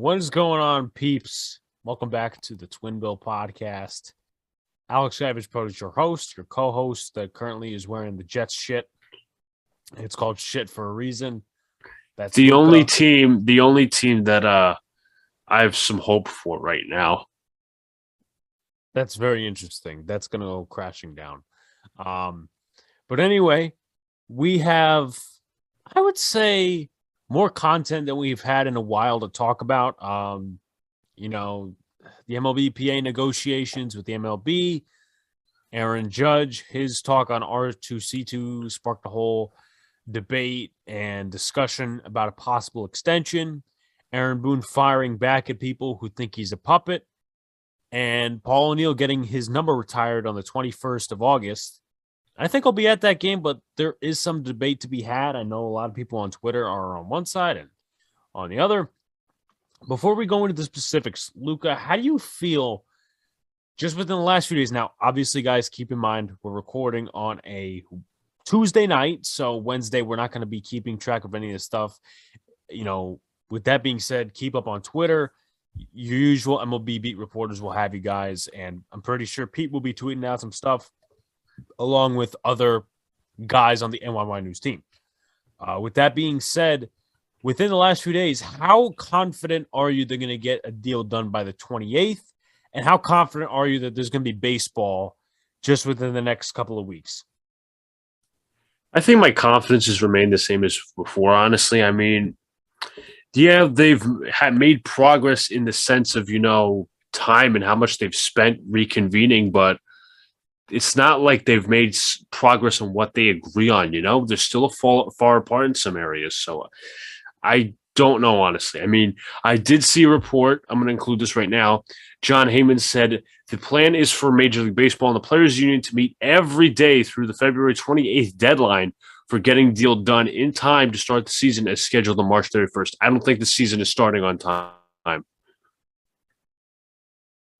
What is going on, peeps? Welcome back to the Twinbill podcast. Alex Savage Pro is your host, your co-host that currently is wearing the Jets shit. It's called shit for a reason. That's the Luca. only team that I have some hope for right now. That's very interesting. That's going to go crashing down. But anyway, we have, I would say, more content than we've had in a while to talk about. The MLB-PA negotiations with the MLB, Aaron Judge, his talk on R2C2 sparked a whole debate and discussion about a possible extension. Aaron Boone firing back at people who think he's a puppet, and Paul O'Neill getting his number retired on the 21st of August. I think I'll be at that game, but there is some debate to be had. I know a lot of people on Twitter are on one side and on the other. Before we go into the specifics, Luca, how do you feel just within the last few days? Now, obviously, guys, keep in mind we're recording on a Tuesday night, so Wednesday we're not going to be keeping track of any of this stuff. With that being said, keep up on Twitter. Your usual MLB beat reporters will have you guys, and I'm pretty sure Pete will be tweeting out some stuff along with other guys on the NYY News team. With that being said, within the last few days, how confident are you they're going to get a deal done by the 28th? And how confident are you that there's going to be baseball just within the next couple of weeks? I think my confidence has remained the same as before, honestly. I mean, yeah, they've made progress in the sense of, time and how much they've spent reconvening, but it's not like they've made progress on what they agree on, They're still far apart in some areas. So I don't know, honestly. I mean, I did see a report. I'm going to include this right now. John Heyman said the plan is for Major League Baseball and the Players Union to meet every day through the February 28th deadline for getting the deal done in time to start the season as scheduled on March 31st. I don't think the season is starting on time.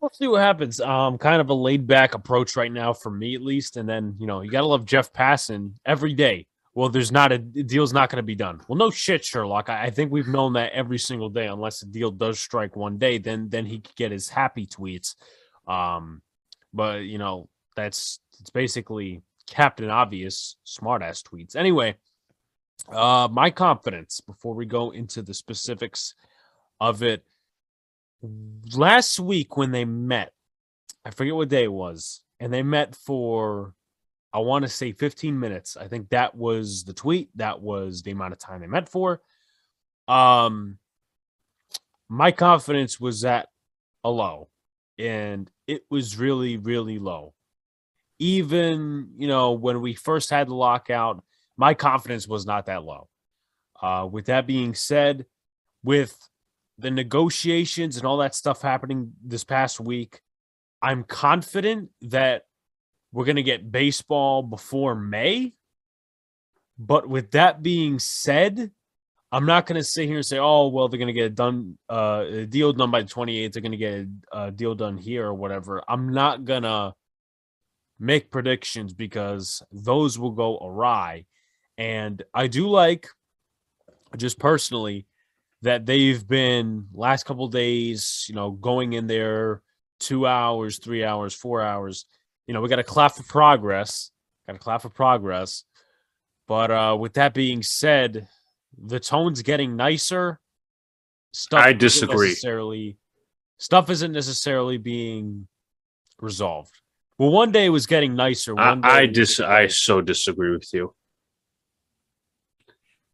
We'll see what happens. Kind of a laid-back approach right now for me, at least. And then, you got to love Jeff Passan every day. Well, the deal's not going to be done. Well, no shit, Sherlock. I think we've known that every single day, unless the deal does strike one day, then he could get his happy tweets. But it's basically Captain Obvious, smart-ass tweets. Anyway, my confidence, before we go into the specifics of it, last week when they met, I forget what day it was, and they met for, I want to say 15 minutes. I think that was the tweet. That was the amount of time they met for. My confidence was at a low, and it was really, really low. Even, when we first had the lockout, my confidence was not that low. With that being said, with the negotiations and all that stuff happening this past week, I'm confident that we're going to get baseball before May. But with that being said, I'm not going to sit here and say, oh, well, they're going to get a deal done by the 28th. They're going to get a deal done here or whatever. I'm not going to make predictions because those will go awry. And I do like, just personally, that they've been last couple of days, going in there 2 hours, 3 hours, 4 hours. We got to clap for progress. But with that being said, the tone's getting nicer. I disagree. Stuff isn't necessarily being resolved. Well, one day it was getting nicer. I so disagree with you.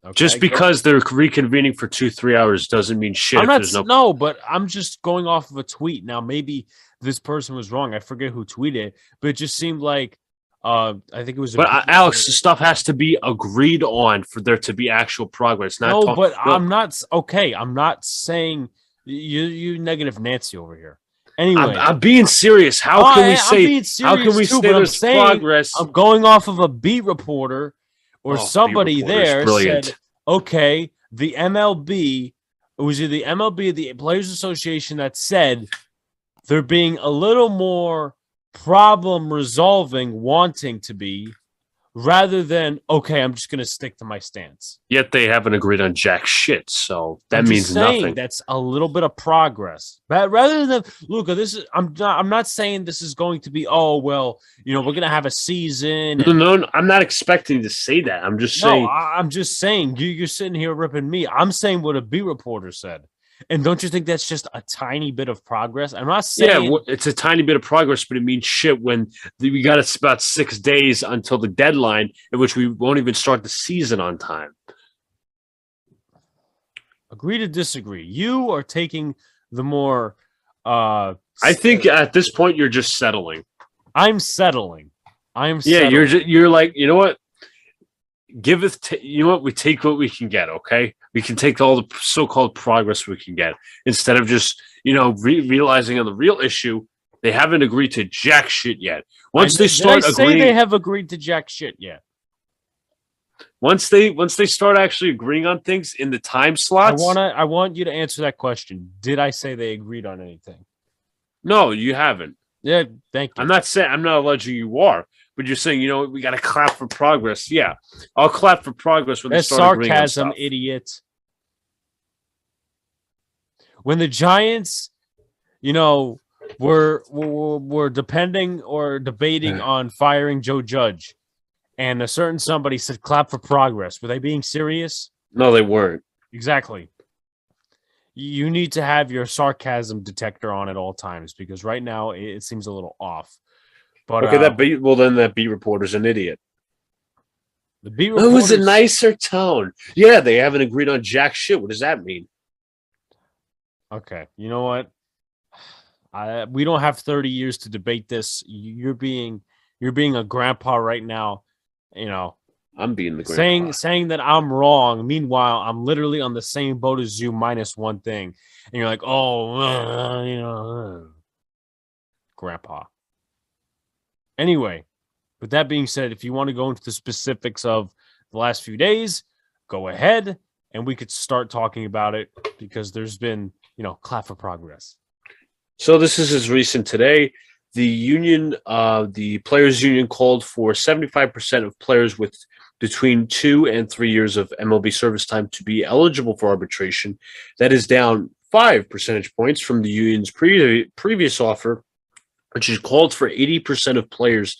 Okay, just because they're reconvening for 2-3 hours doesn't mean shit. But I'm just going off of a tweet. Now, maybe this person was wrong. I forget who tweeted it, but it just seemed like I think it was. But Alex, the stuff has to be agreed on for there to be actual progress. I'm not okay. I'm not saying you negative Nancy over here. Anyway, I'm being serious. How can we say there's progress? I'm going off of a beat reporter. Or somebody there said, okay, the MLB, it was either the MLB or the Players Association that said they're being a little more problem resolving, wanting to be, rather than, okay, I'm just going to stick to my stance. Yet they haven't agreed on jack shit, so that I'm means just saying nothing. that's a little bit of progress. But rather than Luca, I'm not saying this is going to be, oh well, we're gonna have a season. No, I'm not expecting to say that. I'm just saying. I'm just saying you're sitting here ripping me. I'm saying what a B reporter said. And don't you think that's just a tiny bit of progress? I'm not saying it's a tiny bit of progress, but it means shit when we got about 6 days until the deadline, in which we won't even start the season on time. Agree to disagree. You are taking the more. I think at this point you're just settling. I'm settling. You're like, you know what? Give us, you know what? We take what we can get. Okay, we can take all the so-called progress we can get instead of just realizing on the real issue they haven't agreed to jack shit yet. Once they start agreeing, they have agreed to jack shit yet. Once they start actually agreeing on things in the time slots, I want you to answer that question. Did I say they agreed on anything? No, you haven't. Yeah, thank you. I'm not alleging you are. But you're saying, we got to clap for progress. Yeah, I'll clap for progress when they start agreeing on stuff. Sarcasm, idiot. When the Giants, were depending or debating on firing Joe Judge, and a certain somebody said, "Clap for progress." Were they being serious? No, they weren't. Exactly. You need to have your sarcasm detector on at all times because right now it seems a little off. But okay, then that beat reporter's an idiot. The beat reporter was a nicer tone. Yeah, they haven't agreed on jack shit. What does that mean? Okay, you know what? We don't have 30 years to debate this. You're being a grandpa right now. I'm being the grandpa. Saying that I'm wrong. Meanwhile, I'm literally on the same boat as you, minus one thing, and you're like, grandpa. Anyway, with that being said, if you want to go into the specifics of the last few days, go ahead and we could start talking about it because there's been, clap for progress. So this is as recent today. The union, the players' union called for 75% of players with between 2 and 3 years of MLB service time to be eligible for arbitration. That is down 5 percentage points from the union's previous offer, which is called for 80% of players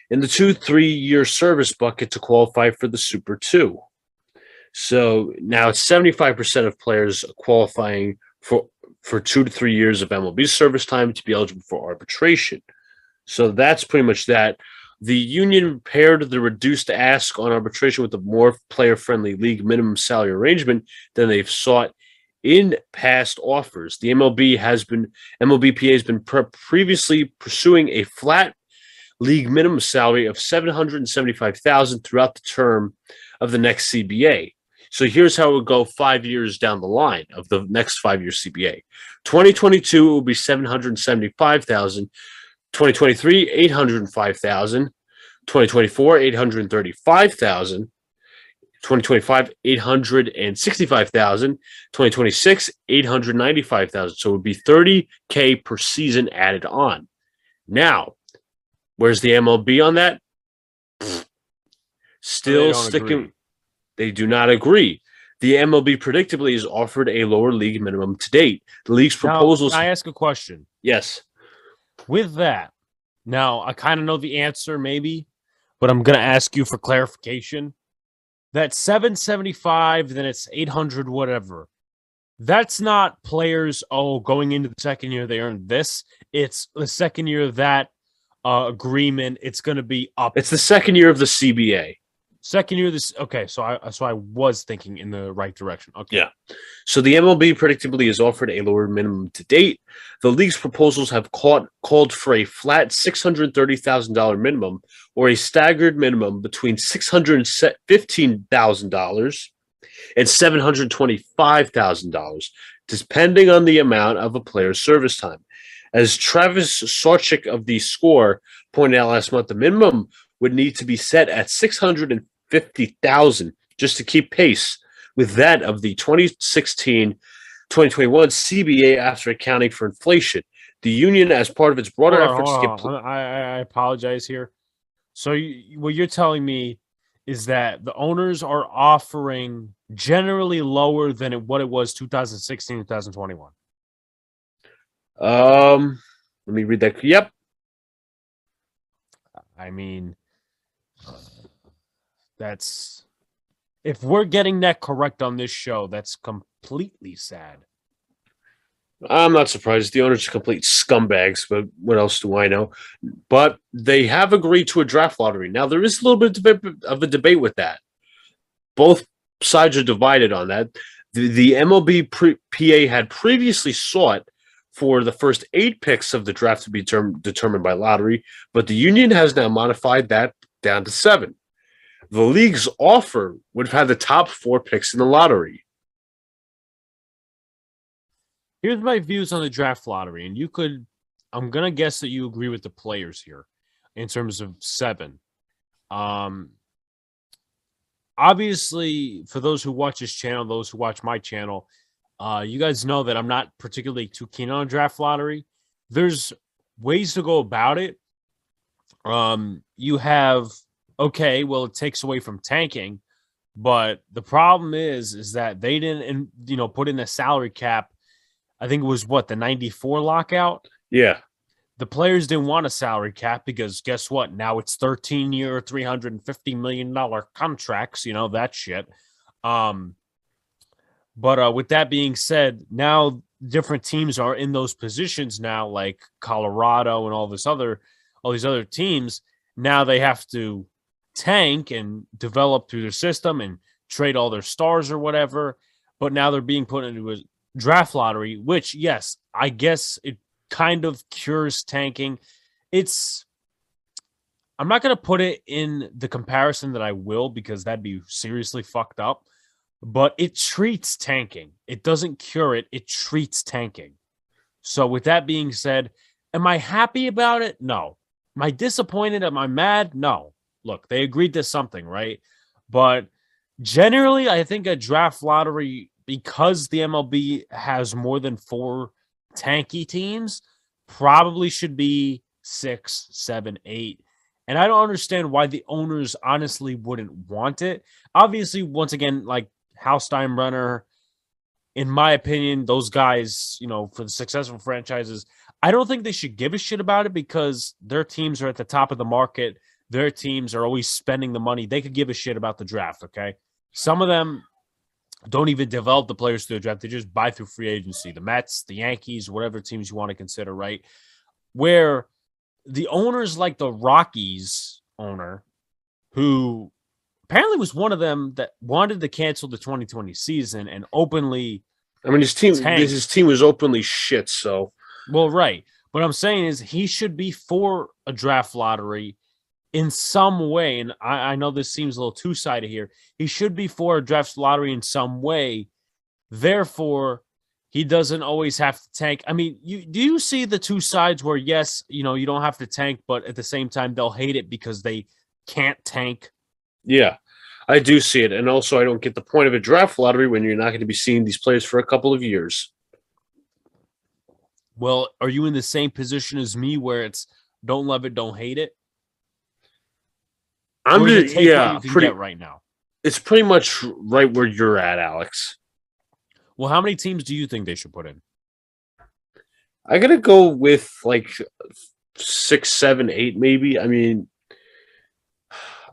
in the 2-3 year service bucket to qualify for the Super 2. So now it's 75% of players qualifying for 2 to 3 years of MLB service time to be eligible for arbitration. So that's pretty much that. The union paired the reduced ask on arbitration with a more player-friendly league minimum salary arrangement than they've sought in past offers. The MLBPA has been previously pursuing a flat league minimum salary of $775,000 throughout the term of the next CBA. So here's how it would go 5 years down the line of the next 5-year CBA. 2022 it will be $775,000. 2023 $805,000. 2024 $835,000. 2025 $865,000. 2026 $895,000. So it would be $30K per season added on. Now, where's the MLB on that? Still sticking. Agree. They do not agree. The MLB predictably has offered a lower league minimum to date. The league's proposals. Now, can I ask a question? Yes. With that, now I kind of know the answer, maybe, but I'm going to ask you for clarification. That 775, then it's 800, whatever. That's not players, going into the second year, they earned this. It's the second year of that agreement. It's going to be up. It's the second year of the CBA. Second year of this. Okay, so I was thinking in the right direction. Okay. Yeah. So the MLB predictably has offered a lower minimum to date. The league's proposals have called for a flat $630,000 minimum or a staggered minimum between $615,000 and $725,000, depending on the amount of a player's service time. As Travis Sarchik of The Score pointed out last month, the minimum would need to be set at $650,000 just to keep pace with that of the 2016-2021 CBA after accounting for inflation. The union, as part of its broader efforts to get... I apologize here. So what you're telling me is that the owners are offering generally lower than what it was 2016, 2021. Let me read that. Yep. I mean, that's if we're getting that correct on this show, that's completely sad. I'm not surprised. The owners are complete scumbags, but what else do I know? But they have agreed to a draft lottery. Now, there is a little bit of a debate with that. Both sides are divided on that. The MLB PA had previously sought for the first 8 picks of the draft to be determined by lottery, but the union has now modified that down to 7. The league's offer would have had the top 4 picks in the lottery. Here's my views on the draft lottery, and I'm gonna guess that you agree with the players here in terms of 7. Obviously, for those who watch this channel, those who watch my channel, you guys know that I'm not particularly too keen on a draft lottery. There's ways to go about it. You have okay, well, it takes away from tanking, but the problem is that they didn't, put in a salary cap. I think it was the 94 lockout. Yeah. The players didn't want a salary cap because guess what? Now it's 13-year, $350 million contracts, that shit. But with that being said, now different teams are in those positions now, like Colorado and all these other teams. Now they have to tank and develop through their system and trade all their stars or whatever. But now they're being put into a draft lottery, which, yes, I guess it kind of cures tanking. I'm not going to put it in the comparison that I will because that'd be seriously fucked up, but it treats tanking. It doesn't cure it. It treats tanking. So with that being said, am I happy about it? No. Am I disappointed? Am I mad? No. Look, they agreed to something, right? But generally, I think a draft lottery, because the MLB has more than 4 tanky teams, probably should be 6, 7, 8. And I don't understand why the owners honestly wouldn't want it. Obviously, once again, like Hal Steinbrenner, in my opinion, those guys, for the successful franchises, I don't think they should give a shit about it because their teams are at the top of the market. Their teams are always spending the money. They could give a shit about the draft, okay? Some of them don't even develop the players through the draft. They just buy through free agency. The Mets, the Yankees, whatever teams you want to consider, right? Where the owners like the Rockies owner, who apparently was one of them that wanted to cancel the 2020 season and openly his team was openly shit, so. Well, right. What I'm saying is he should be for a draft lottery in some way, and I know this seems a little two-sided here. He should be for a draft lottery in some way. Therefore, he doesn't always have to tank. I mean, do you see the two sides where, yes, you don't have to tank, but at the same time, they'll hate it because they can't tank? Yeah, I do see it. And also, I don't get the point of a draft lottery when you're not going to be seeing these players for a couple of years. Well, are you in the same position as me where it's don't love it, don't hate it? I'm just, yeah, pretty right now. It's pretty much right where you're at, Alex. Well, how many teams do you think they should put in? I gotta go with like 6, 7, 8, maybe. I mean,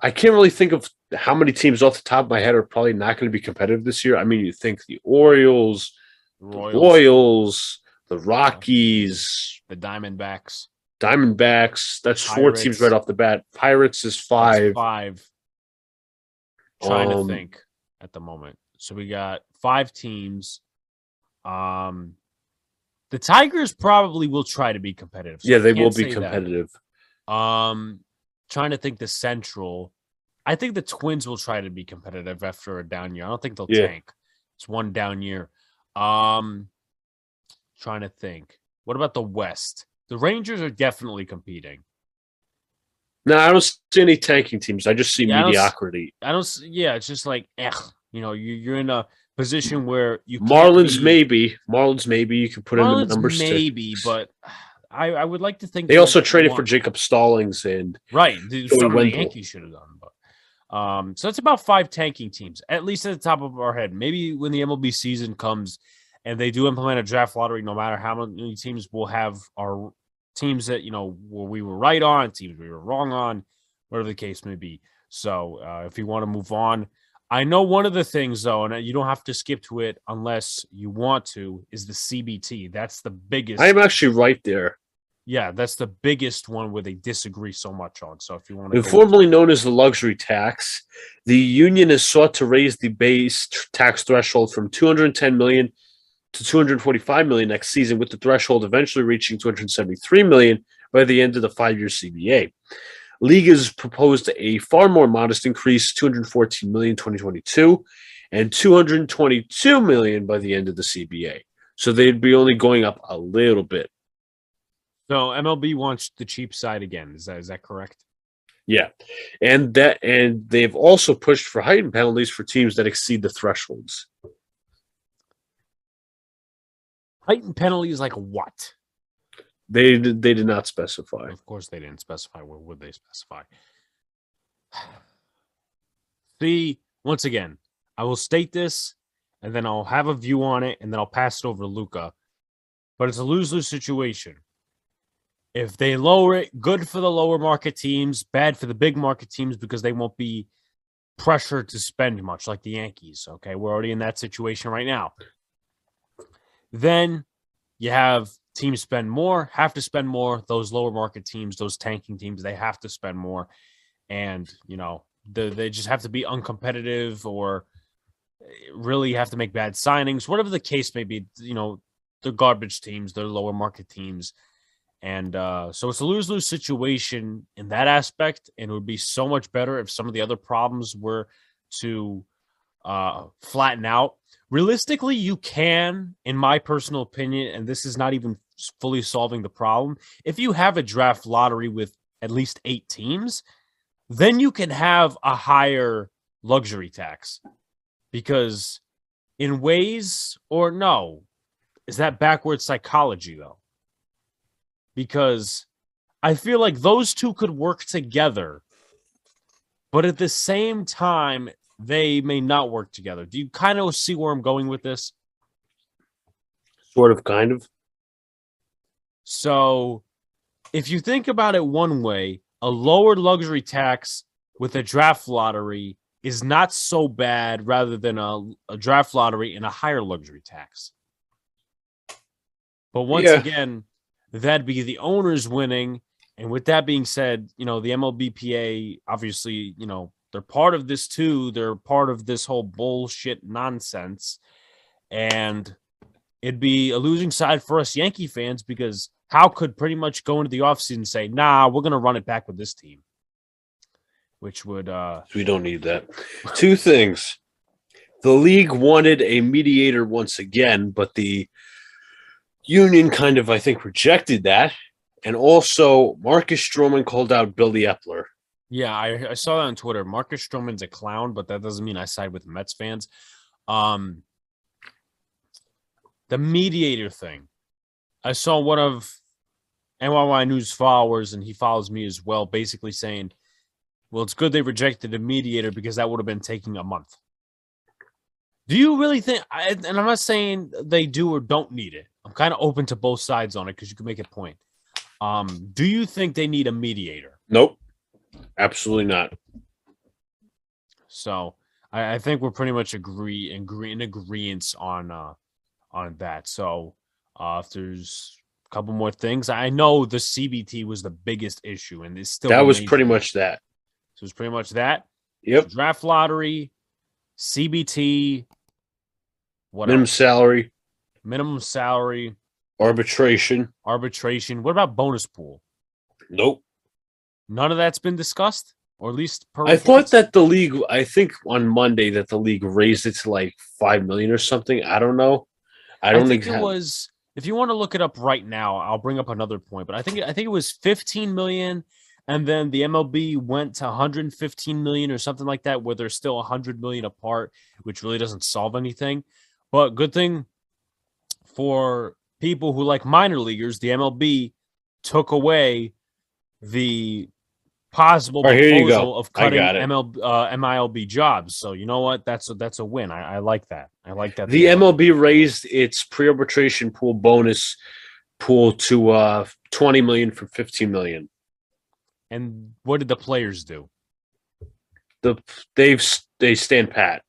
I can't really think of how many teams off the top of my head are probably not going to be competitive this year. I mean, you think the Orioles, the Royals, the Rockies, the Diamondbacks. That's Pirates. 4 teams right off the bat. Pirates is 5. That's 5. Trying to think at the moment. So we got 5 teams. The Tigers probably will try to be competitive. So yeah, they will be competitive. Trying to think the Central. I think the Twins will try to be competitive after a down year. I don't think they'll tank. It's one down year. Trying to think. What about the West? The Rangers are definitely competing. No, I don't see any tanking teams. I just see mediocrity. It's just like, you're in a position where you Marlins maybe you can put in the numbers. Maybe, but I would like to think They also traded for want- Jacob Stallings and right. Joey Something the Wendell. Yankees should have done, but so it's about 5 tanking teams, at least at the top of our head. Maybe when the MLB season comes and they do implement a draft lottery, no matter how many teams, we'll have our teams that where we were right on, teams we were wrong on, whatever the case may be. So if you want to move on, I know one of the things though, and you don't have to skip to it unless you want to, is the CBT. That's the biggest. I'm actually right there. Yeah, that's the biggest one where they disagree so much on. So if you want to, Informally known as the luxury tax, the union has sought to raise the base tax threshold from 210 million to 245 million next season, with the threshold eventually reaching 273 million by the end of the 5-year CBA. League has proposed a far more modest increase, 214 million in 2022 and 222 million by the end of the CBA. So they'd be only going up a little bit. so MLB wants the cheap side again. Is that correct? Yeah. And they've also pushed for heightened penalties for teams that exceed the thresholds. Heightened penalties like what? They did not specify. Of course, they didn't specify. Where would they specify? See, once again, I will state this, and then I'll have a view on it, and then I'll pass it over to Luca. But it's a lose-lose situation. If they lower it, good for the lower market teams, bad for the big market teams because they won't be pressured to spend much like the Yankees. Okay, we're already in that situation right now. Then you have teams spend more, have to spend more. Those lower market teams, those tanking teams, they have to spend more. And, they just have to be uncompetitive or really have to make bad signings, whatever the case may be. They're garbage teams, they're lower market teams. And so it's a lose-lose situation in that aspect. And it would be so much better if some of the other problems were to flatten out. Realistically, you can, in my personal opinion, and this is not even fully solving the problem, if you have a draft lottery with at least 8 teams, then you can have a higher luxury tax. Because in ways, or no, is that backwards psychology, though? Because I feel like those two could work together, but at the same time, they may not work together. Do you kind of see where I'm going with this? Sort of, kind of. So if you think about it one way, a lower luxury tax with a draft lottery is not so bad rather than a draft lottery and a higher luxury tax. But once again, that'd be the owners winning. And with that being said, the MLBPA, obviously, they're part of this too. They're part of this whole bullshit nonsense. And it'd be a losing side for us Yankee fans because how could pretty much go into the offseason and say, nah, we're going to run it back with this team? Which would... we don't need that. 2 things. The league wanted a mediator once again, but the union kind of, I think, rejected that. And also, Marcus Stroman called out Billy Epler. Yeah, I saw that on Twitter. Marcus Stroman's a clown, but that doesn't mean I side with Mets fans. The mediator thing. I saw one of NYY News followers, and he follows me as well, basically saying, well, it's good they rejected a mediator because that would have been taking a month. Do you really think, and I'm not saying they do or don't need it. I'm kind of open to both sides on it because you can make a point. Do you think they need a mediator? Nope. Absolutely not. So I think we're pretty much in agreement on that. So if there's a couple more things, I know the CBT was the biggest issue, and it's still that was pretty much that. So it's pretty much that. Yep. Draft lottery, CBT, what minimum else? salary, Minimum salary, arbitration. What about bonus pool? Nope. None of that's been discussed, or at least per I thought that the league, I think on Monday that the league raised it to like 5 million or something. I don't know. I don't think it was. If you want to look it up right now, I'll bring up another point. But I think it was 15 million, and then the MLB went to 115 million or something like that, where they're still 100 million apart, which really doesn't solve anything. But good thing for people who like minor leaguers, the MLB took away the possible All right, here you go. proposal of I cutting got it. MILB jobs. So you know what? That's a win. I like that. I like that. The MLB raised its pre-arbitration pool bonus pool to 20 million from 15 million. And what did the players do? They stand pat.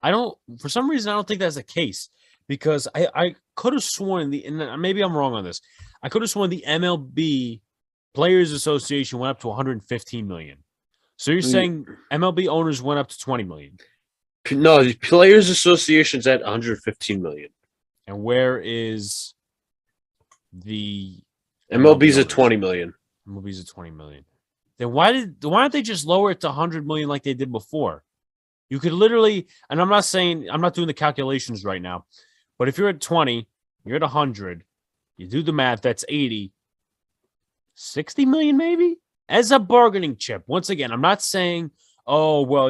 For some reason, I don't think that's the case, because I could have sworn and maybe I'm wrong on this. I could have sworn the MLB Players Association went up to 115 million. So you're saying MLB owners went up to 20 million? No, the Players Association's at 115 million. And where is the MLB's at 20 million? MLB's at 20 million. Then why don't they just lower it to 100 million like they did before? You could literally, and I'm not doing the calculations right now, but if you're at 20, you're at 100, you do the math, that's 80, 60 million maybe as a bargaining chip. Once again, I'm not saying, oh, well,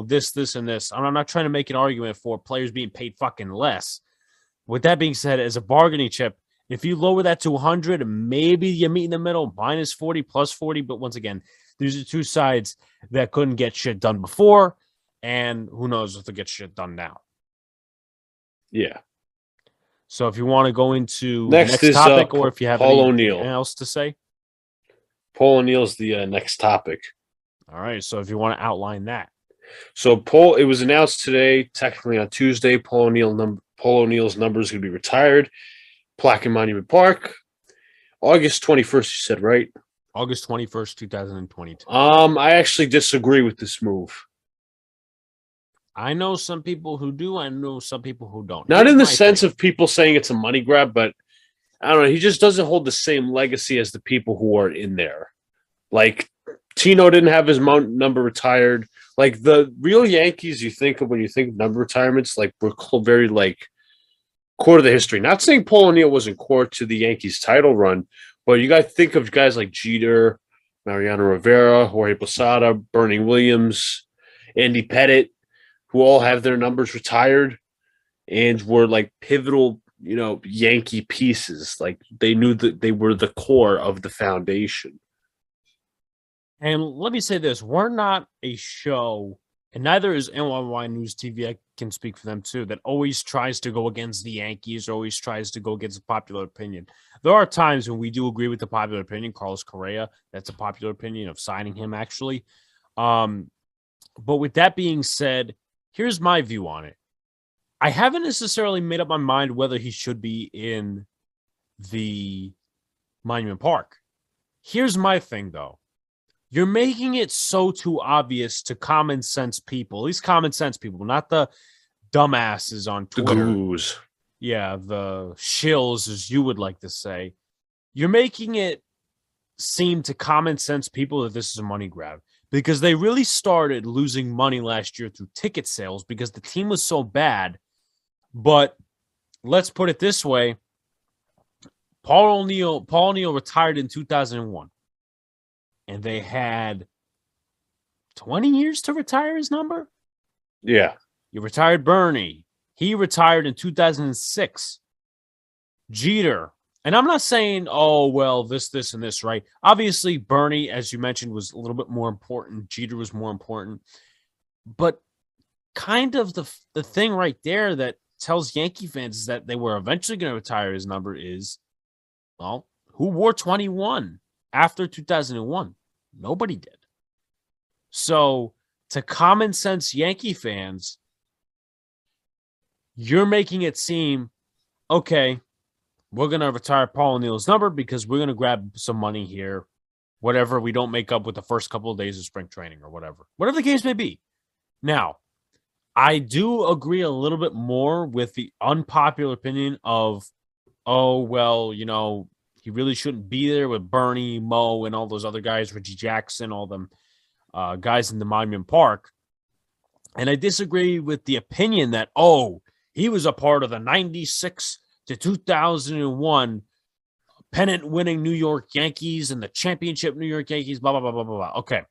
this, and this. I'm not trying to make an argument for players being paid fucking less. With that being said, as a bargaining chip, if you lower that to 100, maybe you meet in the middle, minus 40, plus 40. But once again, these are two sides that couldn't get shit done before, and who knows if they'll get shit done now. Yeah. So if you want to go into next topic, or if you have Paul anything O'Neill else to say. Paul O'Neill's the next topic. All right. So if you want to outline that. So it was announced today, technically on Tuesday, Paul O'Neill's number is going to be retired. Plaque in Monument Park. August 21st, you said, right? August 21st, 2022. I actually disagree with this move. I know some people who do. I know some people who don't. Not in the sense of people saying it's a money grab, but I don't know. He just doesn't hold the same legacy as the people who are in there. Like, Tino didn't have his number retired. Like, the real Yankees you think of when you think of number retirements, like, were very, like, core to the history. Not saying Paul O'Neill wasn't core to the Yankees title run, but you got to think of guys like Jeter, Mariano Rivera, Jorge Posada, Bernie Williams, Andy Pettitte, who all have their numbers retired and were like pivotal, Yankee pieces. Like, they knew that they were the core of the foundation. And let me say this, we're not a show, and neither is NyynewsTV, I can speak for them too, that always tries to go against the Yankees, or always tries to go against the popular opinion. There are times when we do agree with the popular opinion. Carlos Correa, that's a popular opinion of signing him, actually. But with that being said, here's my view on it. I haven't necessarily made up my mind whether he should be in the Monument Park. Here's my thing, though. You're making it so too obvious to common sense people, at least common sense people, not the dumbasses on Twitter. The gurus. Yeah, the shills, as you would like to say. You're making it seem to common sense people that this is a money grab, because they really started losing money last year through ticket sales because the team was so bad. But let's put it this way. Paul O'Neill retired in 2001. And they had 20 years to retire his number? Yeah. You retired Bernie. He retired in 2006. Jeter. And I'm not saying, oh, well, this, and this, right? Obviously, Bernie, as you mentioned, was a little bit more important. Jeter was more important. But kind of the thing right there that tells Yankee fans is that they were eventually going to retire his number is, well, who wore 21 after 2001? Nobody did. So, to common sense Yankee fans, you're making it seem, okay, we're going to retire Paul O'Neill's number because we're going to grab some money here, whatever we don't make up with the first couple of days of spring training or whatever the case may be. Now, I do agree a little bit more with the unpopular opinion of, oh, well, he really shouldn't be there with Bernie, Mo, and all those other guys, Reggie Jackson, all them guys in the Monument Park. And I disagree with the opinion that, oh, he was a part of the 96 to 2001 pennant-winning New York Yankees and the championship New York Yankees, blah, blah, blah, blah, blah, blah. Okay.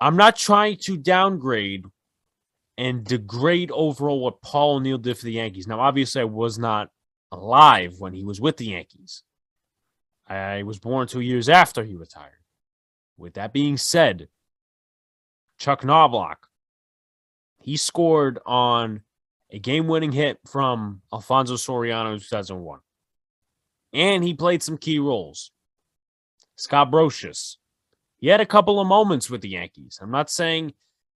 I'm not trying to downgrade and degrade overall what Paul O'Neill did for the Yankees. Now, obviously, I was not alive when he was with the Yankees. I was born 2 years after he retired. With that being said, Chuck Knobloch, he scored on a game-winning hit from Alfonso Soriano in 2001. And he played some key roles. Scott Brocious, he had a couple of moments with the Yankees. I'm not saying,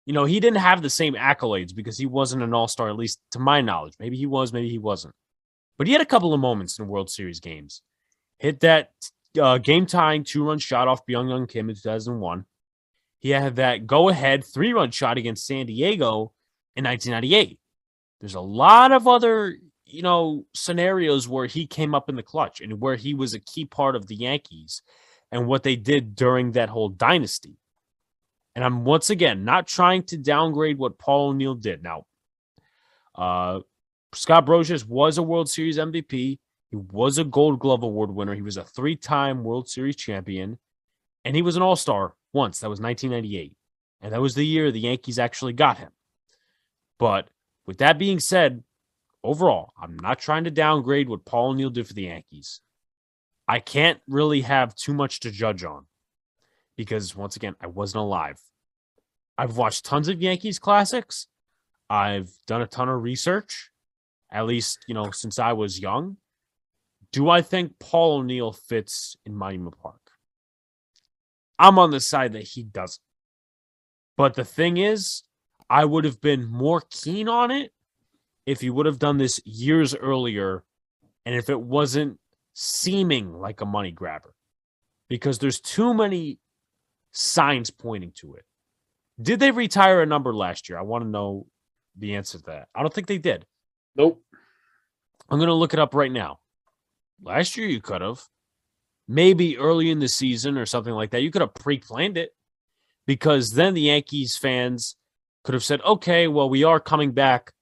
he didn't have the same accolades because he wasn't an all-star, at least to my knowledge. Maybe he was, maybe he wasn't. But he had a couple of moments in World Series games. Hit that game-tying 2-run shot off Byung-Hyun Kim in 2001. He had that go-ahead 3-run shot against San Diego in 1998. There's a lot of other, scenarios where he came up in the clutch and where he was a key part of the Yankees and what they did during that whole dynasty. And I'm once again not trying to downgrade what Paul O'Neill did. Now, Scott Brocious was a World Series MVP. He was a Gold Glove Award winner. He was a 3-time World Series champion. And he was an all-star once. That was 1998. And that was the year the Yankees actually got him. But with that being said, overall, I'm not trying to downgrade what Paul O'Neill did for the Yankees. I can't really have too much to judge on because, once again, I wasn't alive. I've watched tons of Yankees classics. I've done a ton of research, at least, since I was young. Do I think Paul O'Neill fits in Monument Park? I'm on the side that he doesn't. But the thing is, I would have been more keen on it if he would have done this years earlier and if it wasn't seeming like a money grabber. Because there's too many signs pointing to it. Did they retire a number last year? I want to know the answer to that. I don't think they did. Nope. I'm going to look it up right now. Last year you could have. Maybe early in the season or something like that. You could have pre-planned it because then the Yankees fans could have said, okay, well, we are coming back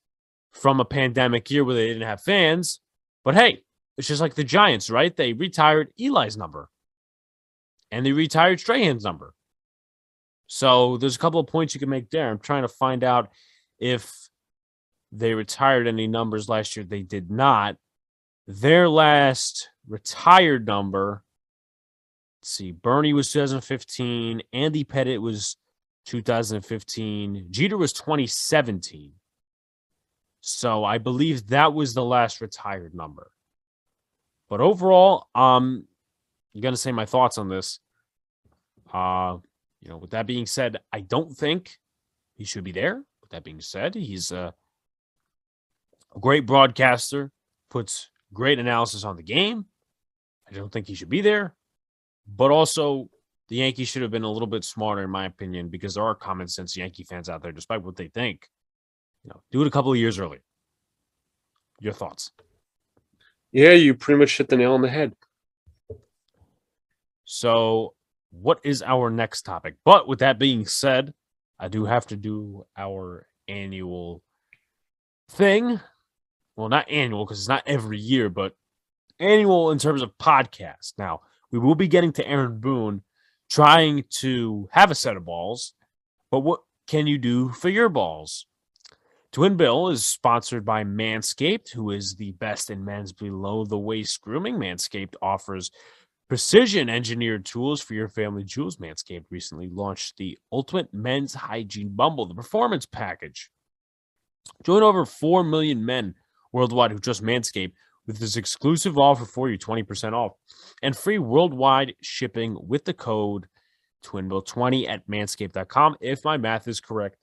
from a pandemic year where they didn't have fans. But hey, it's just like the Giants, right? They retired Eli's number and they retired Strahan's number. So there's a couple of points you can make there. I'm trying to find out if they retired any numbers last year. They did not. Their last retired number, let's see, Bernie was 2015. Andy Pettit was 2015. Jeter was 2017. So I believe that was the last retired number. But overall, I'm going to say my thoughts on this. With that being said, I don't think he should be there. With that being said, he's a great broadcaster, puts great analysis on the game. I don't think he should be there. But also, the Yankees should have been a little bit smarter, in my opinion, because there are common sense Yankee fans out there, despite what they think. Do it a couple of years earlier. Your thoughts? Yeah, you pretty much hit the nail on the head. So, what is our next topic? But with that being said, I do have to do our annual thing. Well, not annual because it's not every year, but annual in terms of podcast. Now, we will be getting to Aaron Boone trying to have a set of balls, but what can you do for your balls? Twinbill is sponsored by Manscaped, who is the best in men's below-the-waist grooming. Manscaped offers precision-engineered tools for your family jewels. Manscaped recently launched the Ultimate Men's Hygiene Bundle, the Performance Package. Join over 4 million men worldwide who trust Manscaped with this exclusive offer for you, 20% off, and free worldwide shipping with the code TwinBill20 at manscaped.com. If my math is correct,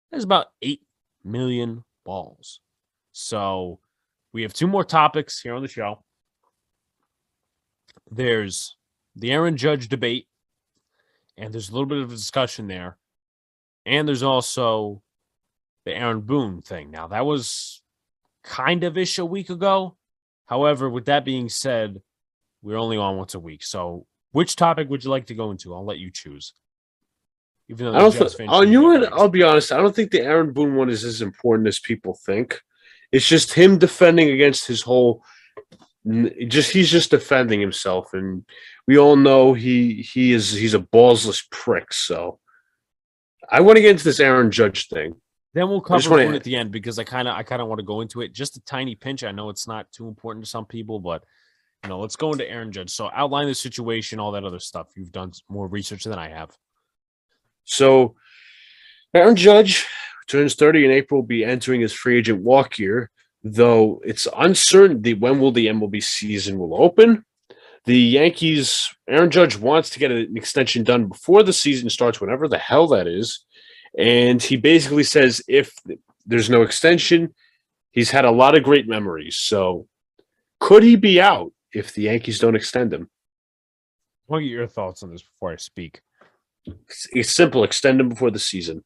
that's about 8 million balls. So we have 2 more topics here on the show. There's the Aaron Judge debate, and there's a little bit of a discussion there. And there's also the Aaron Boone thing. Now, that was kind of ish a week ago. However, with that being said, we're only on once a week. So which topic would you like to go into? I'll let you choose. Even though I'll be honest. I don't think the Aaron Boone one is as important as people think. It's just him defending against his whole. He's just defending himself, and we all know he's a ballsless prick. So I want to get into this Aaron Judge thing. Then we'll cover Boone at the end because I kind of want to go into it just a tiny pinch. I know it's not too important to some people, but let's go into Aaron Judge. So outline the situation, all that other stuff. You've done more research than I have. So Aaron Judge turns 30 in April, will be entering his free agent walk year, though it's uncertain when will the MLB season will open. The Yankees, Aaron Judge wants to get an extension done before the season starts, whenever the hell that is. And he basically says if there's no extension, he's had a lot of great memories. So could he be out if the Yankees don't extend him? What are your thoughts on this before I speak? It's simple. Extend him before the season.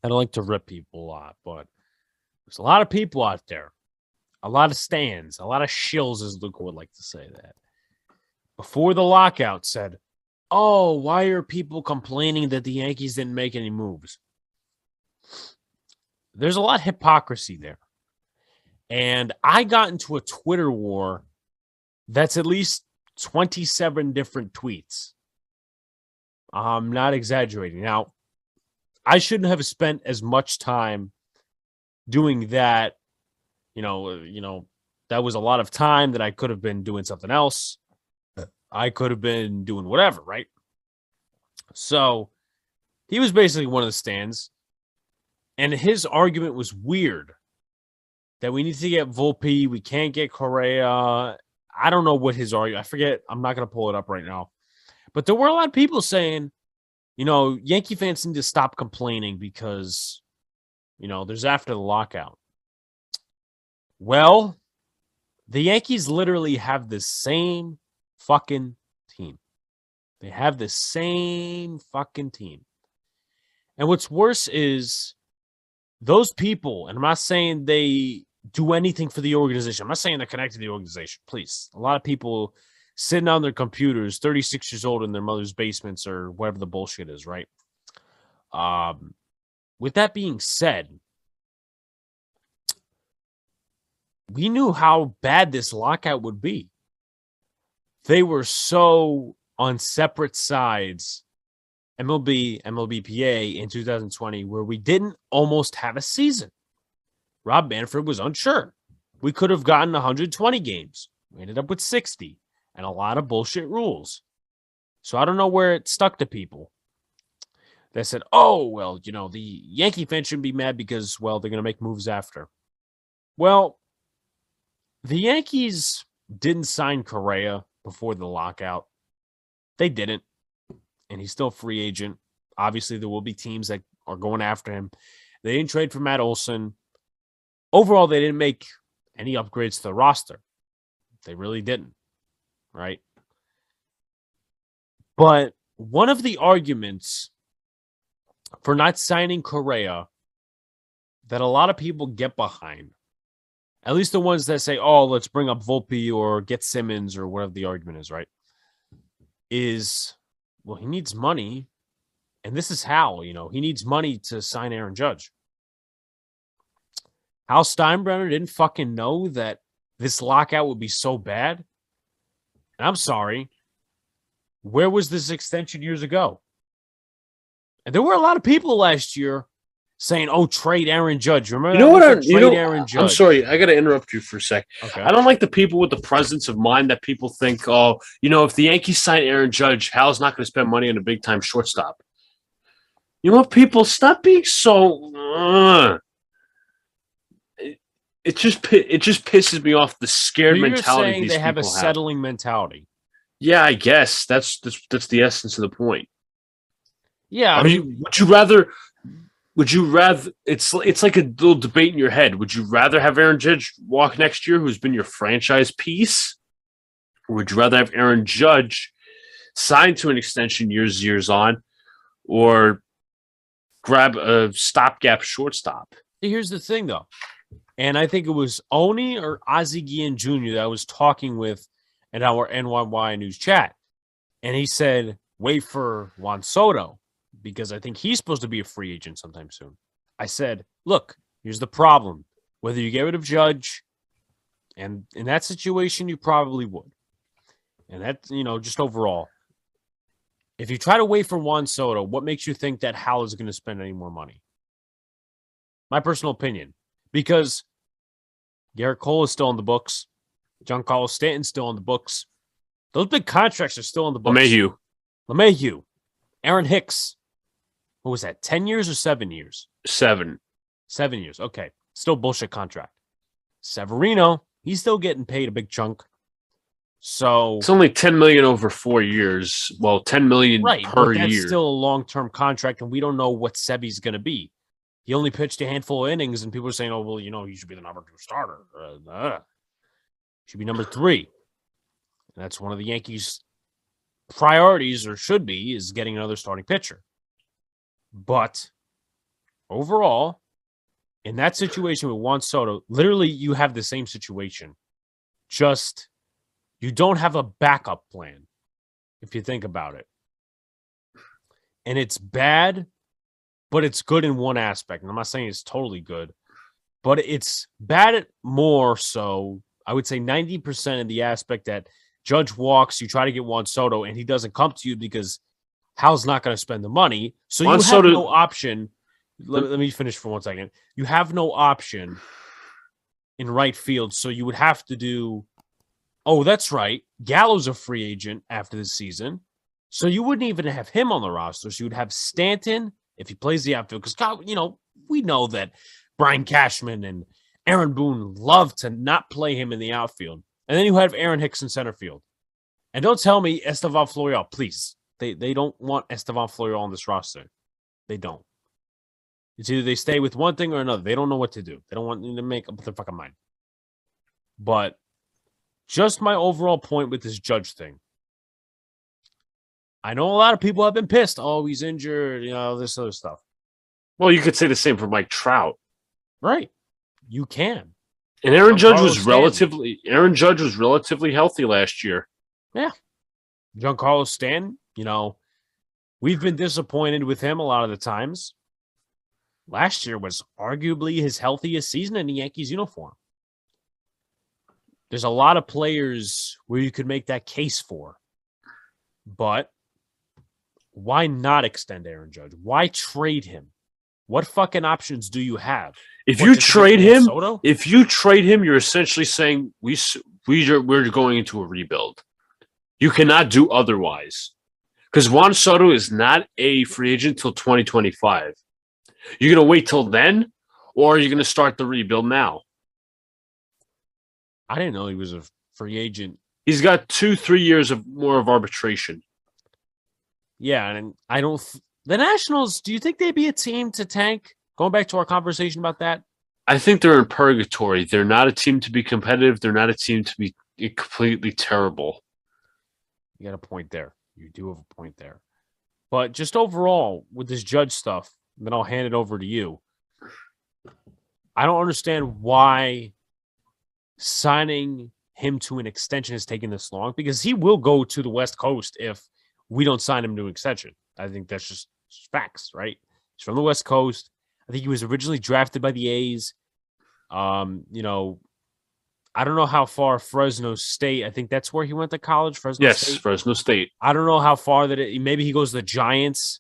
I don't like to rip people a lot, but there's a lot of people out there, a lot of stands, a lot of shills, as Luca would like to say that, before the lockout said, oh, why are people complaining that the Yankees didn't make any moves? There's a lot of hypocrisy there. And I got into a Twitter war that's at least 27 different tweets. I'm not exaggerating. Now, I shouldn't have spent as much time doing that. That was a lot of time that I could have been doing something else. I could have been doing whatever, right? So he was basically one of the stands. And his argument was weird. That we need to get Volpe. We can't get Correa. I don't know what his argument. I forget. I'm not going to pull it up right now. But there were a lot of people saying, Yankee fans need to stop complaining because, there's after the lockout. Well, the Yankees literally have the same fucking team. They have the same fucking team. And what's worse is those people, and I'm not saying they do anything for the organization. I'm not saying they're connected to the organization. Please. A lot of people sitting on their computers, 36 years old in their mother's basements or whatever the bullshit is, right? With that being said, we knew how bad this lockout would be. They were so on separate sides, MLB, MLBPA in 2020, where we didn't almost have a season. Rob Manfred was unsure. We could have gotten 120 games. We ended up with 60 and a lot of bullshit rules. So I don't know where it stuck to people that said, oh, well, the Yankee fans shouldn't be mad because, well, they're going to make moves after. Well, the Yankees didn't sign Correa before the lockout. They didn't. And he's still a free agent. Obviously, there will be teams that are going after him. They didn't trade for Matt Olson. Overall, they didn't make any upgrades to the roster. They really didn't, right? But one of the arguments for not signing Correa that a lot of people get behind, at least the ones that say, oh, let's bring up Volpe or get Simmons or whatever the argument is, right, is, well, he needs money. And this is how, he needs money to sign Aaron Judge. Hal Steinbrenner didn't fucking know that this lockout would be so bad. And I'm sorry. Where was this extension years ago? And there were a lot of people last year saying, oh, trade Aaron Judge. Remember Aaron Judge? I'm sorry. I got to interrupt you for a sec. Okay. I don't like the people with the presence of mind that people think, oh, if the Yankees sign Aaron Judge, Hal's not going to spend money on a big-time shortstop. You know what, people? Stop being so... It just pisses me off, the scared mentality. You're saying they have a settling mentality. Yeah, I guess that's the essence of the point. Yeah, I mean, would you rather? It's like a little debate in your head. Would you rather have Aaron Judge walk next year, who's been your franchise piece, or would you rather have Aaron Judge signed to an extension years on, or grab a stopgap shortstop? Here's the thing, though. And I think it was Oni or Ozzie Guillen Jr. that I was talking with in our NYY News chat. And he said, wait for Juan Soto, because I think he's supposed to be a free agent sometime soon. I said, look, here's the problem. Whether you get rid of Judge, and in that situation, you probably would. And that's, just overall. If you try to wait for Juan Soto, what makes you think that Hal is going to spend any more money? My personal opinion. Because Garrett Cole is still on the books. Giancarlo Stanton's still on the books. Those big contracts are still on the books. LeMahieu. Aaron Hicks. What was that, 10 years or 7 years? 7. 7 years. Okay. Still bullshit contract. Severino, he's still getting paid a big chunk. So it's only $10 million over 4 years. Well, $10 million per but that's year. Still a long-term contract, and we don't know what Sevy's going to be. He only pitched a handful of innings, and people are saying, "Oh, well, he should be the number 2 starter. Should be number 3." And that's one of the Yankees' priorities, or should be, is getting another starting pitcher. But overall, in that situation with Juan Soto, literally you have the same situation. Just you don't have a backup plan, if you think about it. And it's bad, but it's good in one aspect. And I'm not saying it's totally good, but it's bad more so, I would say 90% in the aspect that Judge walks, you try to get Juan Soto, and he doesn't come to you because Hal's not going to spend the money. So you have no option. Let me finish for 1 second. You have no option in right field, so you would have to do... Oh, that's right. Gallo's a free agent after this season. So you wouldn't even have him on the roster. So you would have Stanton if he plays the outfield. Because, we know that Brian Cashman and Aaron Boone love to not play him in the outfield. And then you have Aaron Hicks in center field. And don't tell me Estevan Florial, please. They don't want Estevan Florial on this roster. They don't. It's either they stay with one thing or another. They don't know what to do. They don't want to make up their fucking mind. But just my overall point with this Judge thing. I know a lot of people have been pissed. Oh, he's injured, this other stuff. Well, you could say the same for Mike Trout. Right. You can. And Aaron Judge was relatively healthy last year. Yeah. Giancarlo Stanton, we've been disappointed with him a lot of the times. Last year was arguably his healthiest season in the Yankees uniform. There's a lot of players where you could make that case for. But why not extend Aaron Judge? Why trade him? What fucking options do you have? If you trade him, you're essentially saying we're going into a rebuild. You cannot do otherwise. Because Juan Soto is not a free agent till 2025. You're going to wait till then, or are you going to start the rebuild now? I didn't know he was a free agent. He's got 2-3 years of more of arbitration. Yeah, and I don't... The Nationals, do you think they'd be a team to tank? Going back to our conversation about that? I think they're in purgatory. They're not a team to be competitive. They're not a team to be completely terrible. You got a point there. You do have a point there. But just overall, with this Judge stuff, then I'll hand it over to you. I don't understand why signing him to an extension is taking this long, because he will go to the West Coast if we don't sign him to an extension. I think that's just facts, right? He's from the West Coast. I think he was originally drafted by the A's. I don't know how far Fresno State. I think that's where he went to college. Fresno State. Fresno State. I don't know how far maybe he goes to the Giants.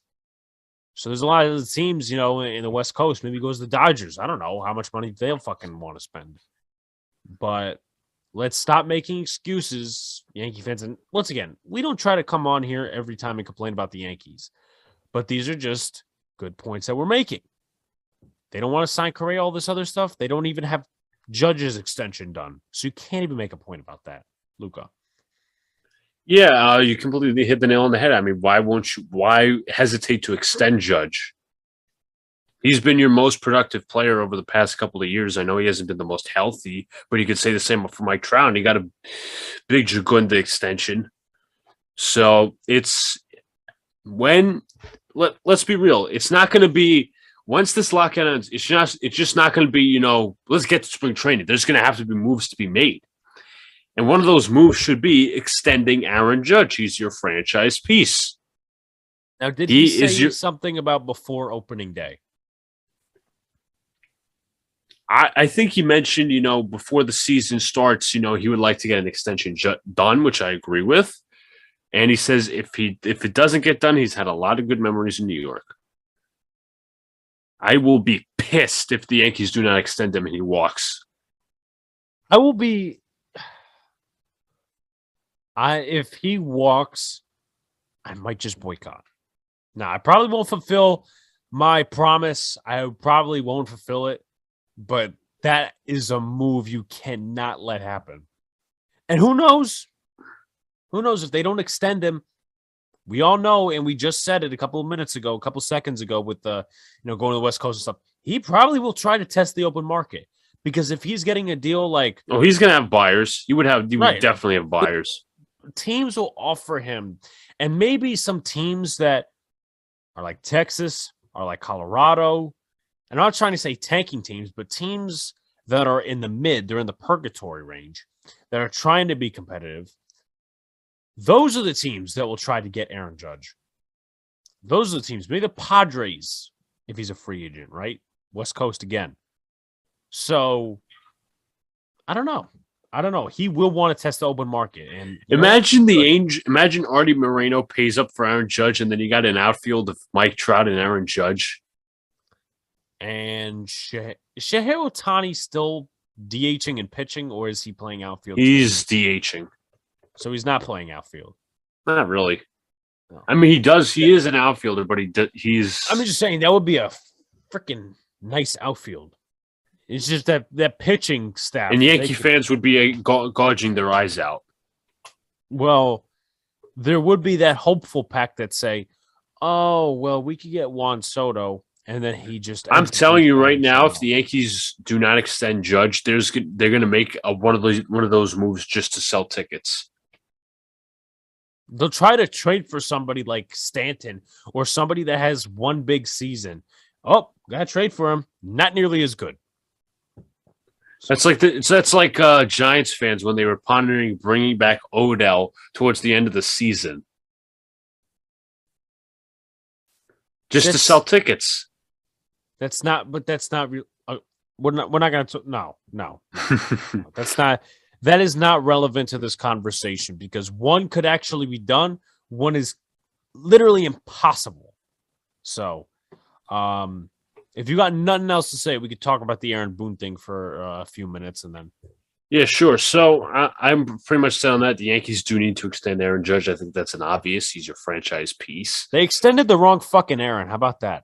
So there's a lot of teams, in the West Coast. Maybe he goes to the Dodgers. I don't know how much money they'll fucking want to spend. But let's stop making excuses, Yankee fans. And once again, we don't try to come on here every time and complain about the Yankees. But these are just good points that we're making. They don't want to sign Correa, all this other stuff. They don't even have Judge's extension done. So you can't even make a point about that, Luca. Yeah, you completely hit the nail on the head. I mean, why hesitate to extend Judge? He's been your most productive player over the past couple of years. I know he hasn't been the most healthy, but you could say the same for Mike Trout. He got a big Jagunda extension. So let's be real. It's not going to be, once this lockout ends, it's just not going to be, let's get to spring training. There's going to have to be moves to be made. And one of those moves should be extending Aaron Judge. He's your franchise piece. Now, did he say something about before opening day? I think he mentioned, before the season starts, he would like to get an extension done, which I agree with. And he says if it doesn't get done, he's had a lot of good memories in New York. I will be pissed if the Yankees do not extend him and he walks. I will be. If he walks, I might just boycott. Now, I probably won't fulfill my promise. I probably won't fulfill it, but that is a move you cannot let happen. And who knows? Who knows if they don't extend him? We all know, and we just said it a couple of minutes ago, a couple seconds ago, with the going to the West Coast and stuff. He probably will try to test the open market, because if he's getting a deal like, oh, he's gonna have buyers. You would Right. definitely have buyers. teams will offer him, and maybe some teams that are like Texas, are like Colorado. And I'm not trying to say tanking teams, but teams that are in the they're in the purgatory range, that are trying to be competitive. Those are the teams that will try to get Aaron Judge. Those are the teams. Maybe the Padres, if he's a free agent, right? West Coast again. So, I don't know. He will want to test the open market. And imagine Artie Moreno pays up for Aaron Judge, and then you got an outfield of Mike Trout and Aaron Judge. And Shohei Ohtani still DHing and pitching, or is he playing outfield? He's DHing. So he's not playing outfield. Not really. No. I mean, he does. He is an outfielder, but he's. I'm just saying that would be a freaking nice outfield. It's just that pitching staff. And Yankee fans would be gouging their eyes out. Well, there would be that hopeful pack that say, "Oh, well, we could get Juan Soto," and then he just. I'm telling you right now, if the Yankees do not extend Judge, they're going to make one of those moves just to sell tickets. They'll try to trade for somebody like Stanton or somebody that has one big season. Oh, got to trade for him. Not nearly as good. That's like Giants fans when they were pondering bringing back Odell towards the end of the season, just to sell tickets. That's not real. We're not going to. No. That is not relevant to this conversation, because one could actually be done. One is literally impossible. So, if you got nothing else to say, we could talk about the Aaron Boone thing for a few minutes, and then. Yeah, sure. So I'm pretty much saying that the Yankees do need to extend Aaron Judge. I think that's an obvious. He's your franchise piece. They extended the wrong fucking Aaron. How about that?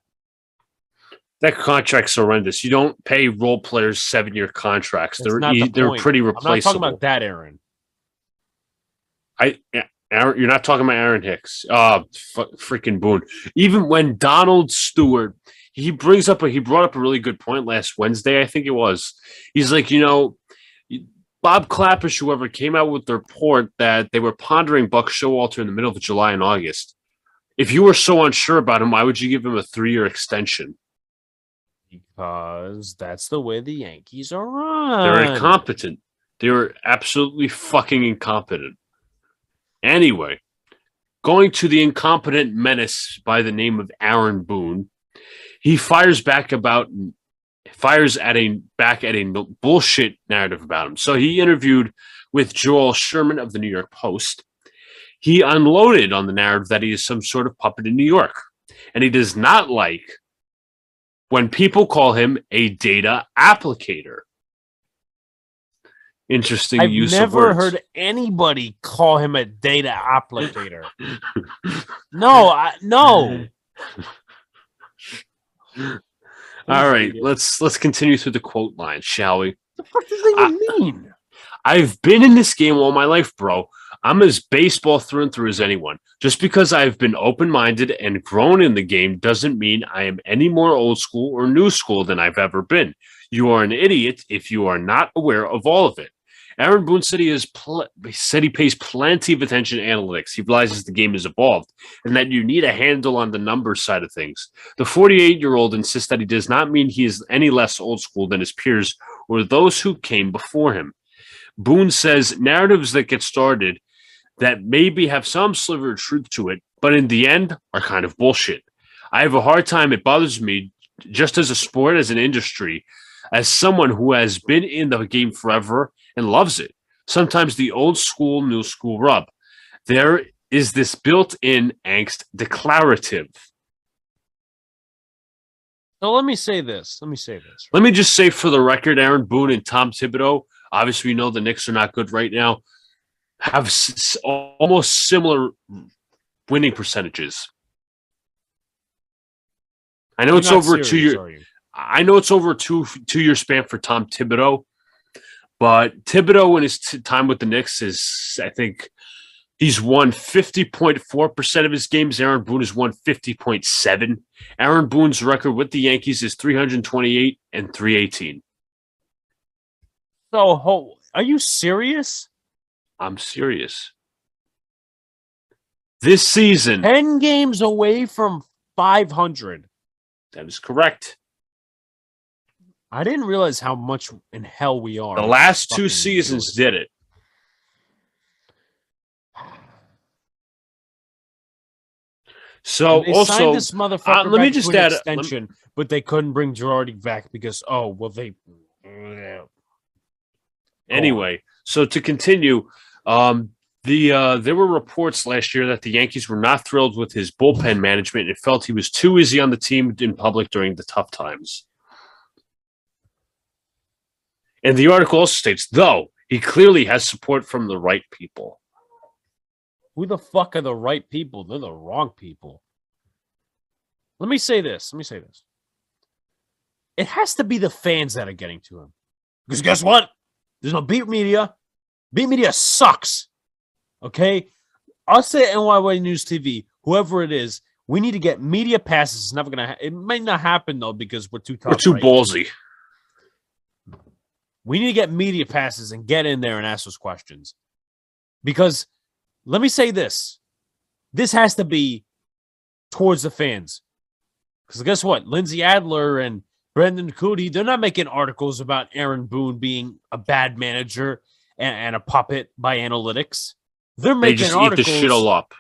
That contract's horrendous. You don't pay role players 7-year contracts. They're pretty replaceable. I'm not talking about that Aaron. Aaron, you're not talking about Aaron Hicks. Freaking Boone. Even when Donald Stewart, he brought up a really good point last Wednesday, I think it was. He's like, Bob Clappish, whoever, came out with the report that they were pondering Buck Showalter in the middle of July and August. If you were so unsure about him, why would you give him a 3-year extension? Because that's the way the Yankees are run. They're incompetent. They're absolutely fucking incompetent. Anyway, going to the incompetent menace by the name of Aaron Boone, he fires back at a bullshit narrative about him. So he interviewed with Joel Sherman of the New York Post. He unloaded on the narrative that he is some sort of puppet in New York, and he does not like when people call him a data applicator. Interesting use of words. I've never heard anybody call him a data applicator. No. All right, let's continue through the quote line, shall we? What the fuck does that even mean? I've been in this game all my life, bro. I'm as baseball through and through as anyone. Just because I've been open-minded and grown in the game doesn't mean I am any more old school or new school than I've ever been. You are an idiot if you are not aware of all of it. Aaron Boone said he pays plenty of attention to analytics. He realizes the game has evolved and that you need a handle on the numbers side of things. The 48-year-old insists that he does not mean he is any less old school than his peers or those who came before him. Boone says narratives that get started that maybe have some sliver of truth to it, but in the end are kind of bullshit. I have a hard time. It bothers me just as a sport, as an industry, as someone who has been in the game forever and loves it. Sometimes the old school, new school rub. There is this built-in angst declarative. So let me say this. Let me just say for the record, Aaron Boone and Tom Thibodeau, Obviously, we know the Knicks are not good right now. Have almost similar winning percentages. I know You're it's not over a serious, 2 year. are you? I know it's over a two-year span for Tom Thibodeau, but Thibodeau in his time with the Knicks is, I think, he's won 50.4% of his games. Aaron Boone has won 50.7. Aaron Boone's record with the Yankees is 328 and 318. So, are you serious? I'm serious. This season, 10 games away from 500. that is correct. I didn't realize how much in hell we are. The last two seasons did it. So they also, signed this motherfucker let me back just to an add extension, but they couldn't bring Girardi back because Anyway, so to continue, there were reports last year that the Yankees were not thrilled with his bullpen management and felt he was too easy on the team in public during the tough times. And the article also states, though, he clearly has support from the right people. Who the fuck are the right people? They're the wrong people. Let me say this. It has to be the fans that are getting to him. Because guess what? There's no beat media. Beat media sucks. Okay? Us at NyynewsTV, whoever it is, we need to get media passes. It's never gonna. It may not happen though because we're too tough. We're too ballsy. We need to get media passes and get in there and ask those questions. Because let me say this. This has to be towards the fans. Because guess what? Lindsay Adler and Brendan Cootie, they're not making articles about Aaron Boone being a bad manager and a puppet by analytics. They're making just articles. Eat the shit all up.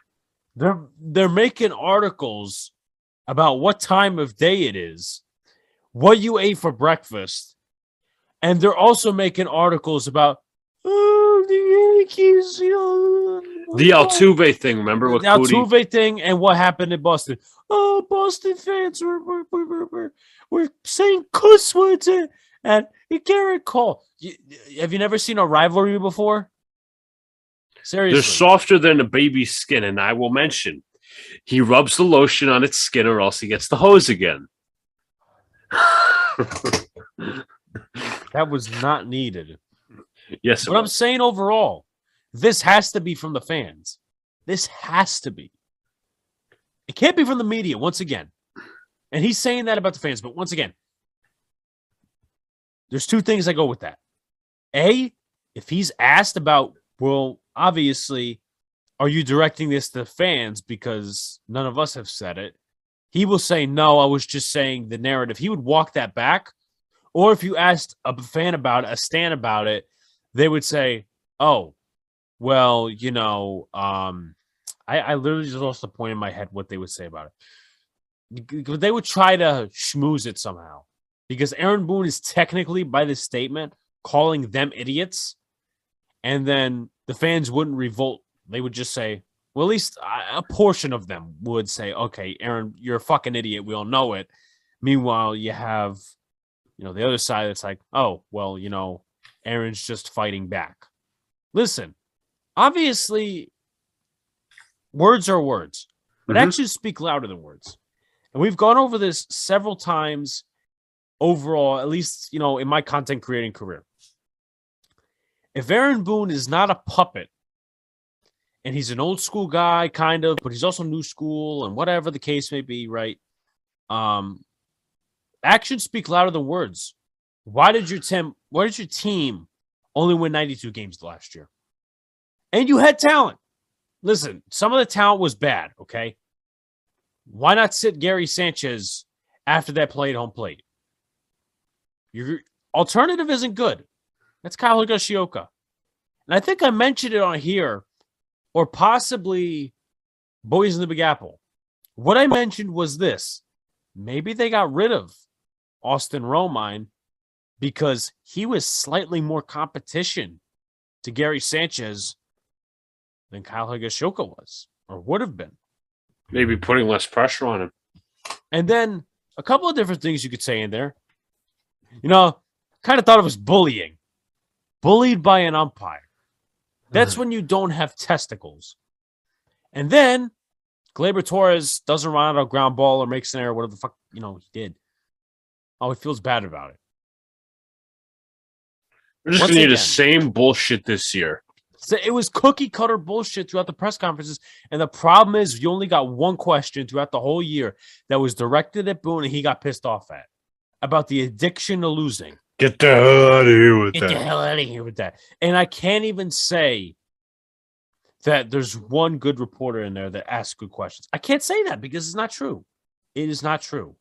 They're making articles about what time of day it is, what you ate for breakfast, and they're also making articles about the Yankees, the Altuve thing. Remember what the Altuve thing and what happened in Boston? Oh, Boston fans were saying cuss words and Garrett Cole. Have you never seen a rivalry before? Seriously, they're softer than a baby's skin, and I will mention he rubs the lotion on its skin, or else he gets the hose again. That was not needed. Yes, but I'm saying overall, this has to be from the fans. This has to be. It can't be from the media, once again. And he's saying that about the fans, but once again, there's two things that go with that. A, if he's asked about, well, obviously, are you directing this to the fans because none of us have said it? He will say, no, I was just saying the narrative. He would walk that back. Or if you asked a fan about it, a stan about it, they would say, oh, well, I literally just lost the point in my head what they would say about it. They would try to schmooze it somehow. Because Aaron Boone is technically, by this statement, calling them idiots. And then the fans wouldn't revolt. They would just say, well, at least a portion of them would say, okay, Aaron, you're a fucking idiot. We all know it. Meanwhile, you have, the other side that's like, oh, well, Aaron's just fighting back. Listen, obviously, words are words, but actions speak louder than words. And we've gone over this several times overall, at least, in my content creating career. If Aaron Boone is not a puppet, and he's an old school guy, kind of, but he's also new school, and whatever the case may be, right? Actions speak louder than words. Why did your team only win 92 games last year? And you had talent. Listen, some of the talent was bad, okay? Why not sit Gary Sanchez after that play at home plate? Your alternative isn't good. That's Kyle Higashioka. And I think I mentioned it on here, or possibly Boys in the Big Apple. What I mentioned was this. Maybe they got rid of Austin Romine because he was slightly more competition to Gary Sanchez than Kyle Higashioka was, or would have been. Maybe putting less pressure on him. And then a couple of different things you could say in there. Kind of thought it was bullying. bullied by an umpire. That's when you don't have testicles. And then Gleyber Torres doesn't run out a ground ball or makes an error, whatever the fuck, he did. Oh, he feels bad about it. We're just going to need the same bullshit this year. So it was cookie cutter bullshit throughout the press conferences. And the problem is you only got one question throughout the whole year that was directed at Boone and he got pissed off at about the addiction to losing. Get the hell out of here with that. Get the hell out of here with that. And I can't even say that there's one good reporter in there that asks good questions. I can't say that because it's not true. It is not true.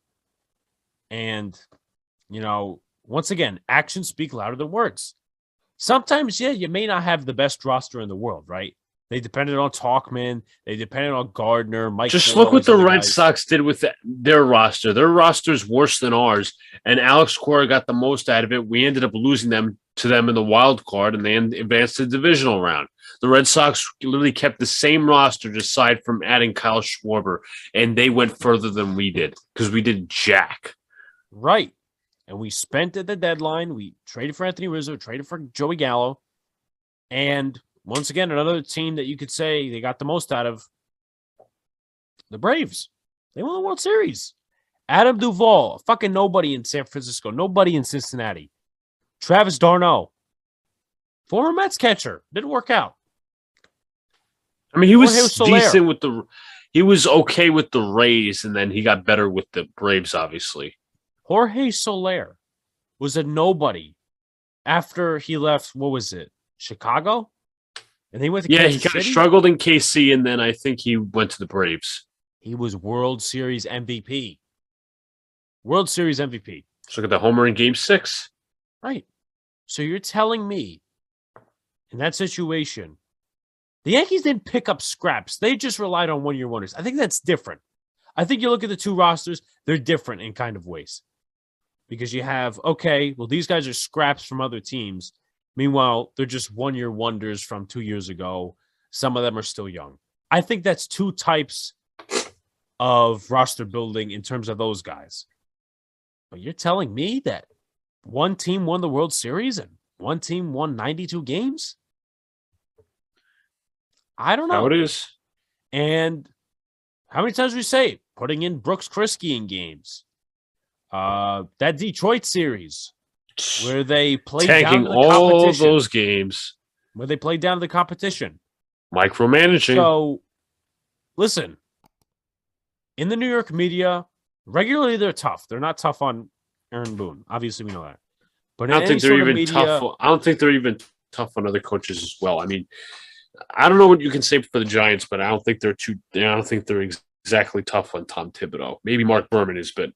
And, once again, actions speak louder than words. Sometimes, you may not have the best roster in the world, right? They depended on Talkman. They depended on Gardner, Mike. Just look what the Red Sox did with their roster. Their roster's worse than ours, and Alex Cora got the most out of it. We ended up losing to them in the wild card, and they advanced to the divisional round. The Red Sox literally kept the same roster aside from adding Kyle Schwarber, and they went further than we did because we did jack. Right. And we spent at the deadline. We traded for Anthony Rizzo, traded for Joey Gallo. And once again, another team that you could say they got the most out of, the Braves. They won the World Series. Adam Duvall, fucking nobody in San Francisco, nobody in Cincinnati. Travis d'Arnaud, former Mets catcher, didn't work out. I mean, he was decent with he was okay with the Rays, and then he got better with the Braves, obviously. Jorge Soler was a nobody after he left, Chicago? And he went to Kansas City? Struggled in KC, and then I think he went to the Braves. He was World Series MVP. World Series MVP. Let's look at the homer in Game 6. Right. So you're telling me, in that situation, the Yankees didn't pick up scraps. They just relied on one-year wonders. I think that's different. I think you look at the two rosters, they're different in kind of ways. Because you have, these guys are scraps from other teams. Meanwhile, they're just one-year wonders from 2 years ago. Some of them are still young. I think that's two types of roster building in terms of those guys. But you're telling me that one team won the World Series and one team won 92 games? I don't know. How it is. And how many times we say putting in Brooks Kriske in games? That Detroit series where they played down to the all competition. Those games. Where they played down to the competition. Micromanaging. So, listen. In the New York media, regularly they're tough. They're not tough on Aaron Boone. Obviously, we know that. But I don't think they're even tough. I don't think they're even tough on other coaches as well. I mean, I don't know what you can say for the Giants, but I don't think they're exactly tough on Tom Thibodeau. Maybe Mark Berman is, but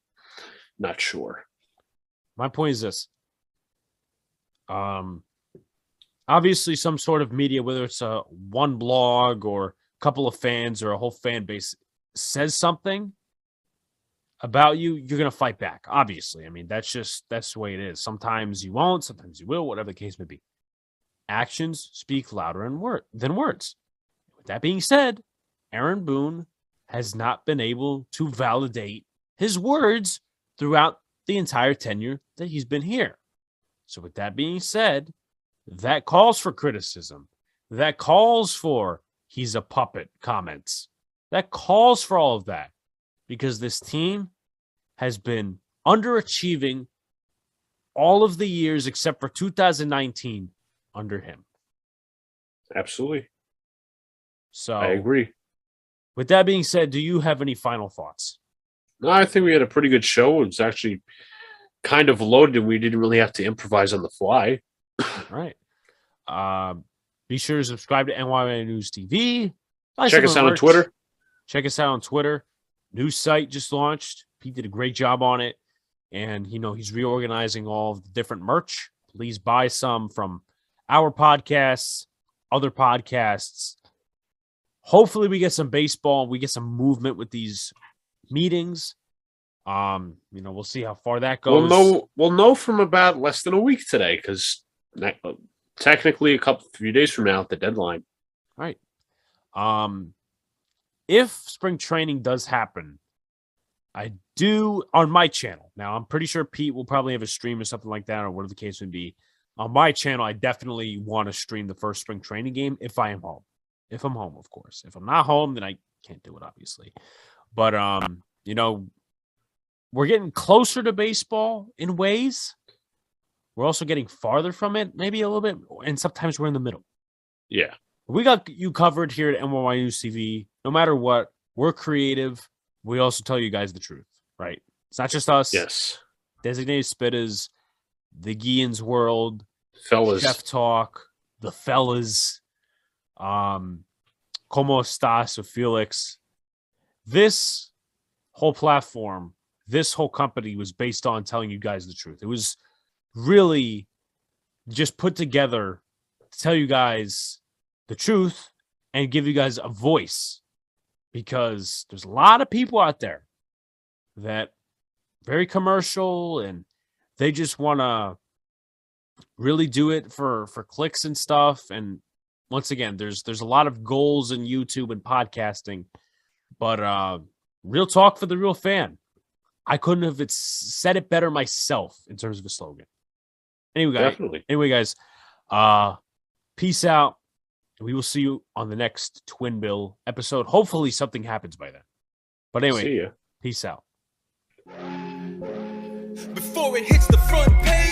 not sure. My point is this. Obviously, some sort of media, whether it's one blog or a couple of fans or a whole fan base, says something about you, you're going to fight back. Obviously. I mean, that's the way it is. Sometimes you won't, sometimes you will, whatever the case may be. Actions speak louder than words. With that being said, Aaron Boone has not been able to validate his words throughout the entire tenure that he's been here. So with that being said, that calls for criticism. That calls for he's a puppet comments. That calls for all of that because this team has been underachieving all of the years except for 2019 under him. Absolutely. So I agree. With that being said, do you have any final thoughts? No, I think we had a pretty good show. It was actually kind of loaded and we didn't really have to improvise on the fly. All right. Be sure to subscribe to NyynewsTV. Check us out on Twitter. Check us out on Twitter. New site just launched. Pete did a great job on it. And, he's reorganizing all of the different merch. Please buy some from our podcasts, other podcasts. Hopefully we get some baseball. We get some movement with these meetings. We'll see how far that goes. We'll know from about less than a week today because technically a few days from now at the deadline. All right. If spring training does happen, I do on my channel. Now, I'm pretty sure Pete will probably have a stream or something like that or whatever the case would be On my channel, I definitely want to stream the first spring training game if I am home. If I'm home, of course. If I'm not home, then I can't do it, obviously. But you know, we're getting closer to baseball in ways. We're also getting farther from it, maybe a little bit, and sometimes we're in the middle. Yeah. We got you covered here at NyynewsTV. No matter what, we're creative. We also tell you guys the truth, right? It's not just us. Yes. Designated Spitters, the Guillen's World, Fellas. Chef Talk, the Fellas, Como Estás with Felix. This whole platform, this whole company was based on telling you guys the truth. It was really just put together to tell you guys the truth and give you guys a voice, because there's a lot of people out there that very commercial and they just want to really do it for clicks and stuff. And once again, there's a lot of goals in YouTube and podcasting, but real talk for the real fan. I couldn't have said it better myself in terms of a slogan. Anyway, guys, peace out. We will see you on the next Twinbill episode. Hopefully something happens by then. But anyway, See ya. peace out. Before it hits the front page.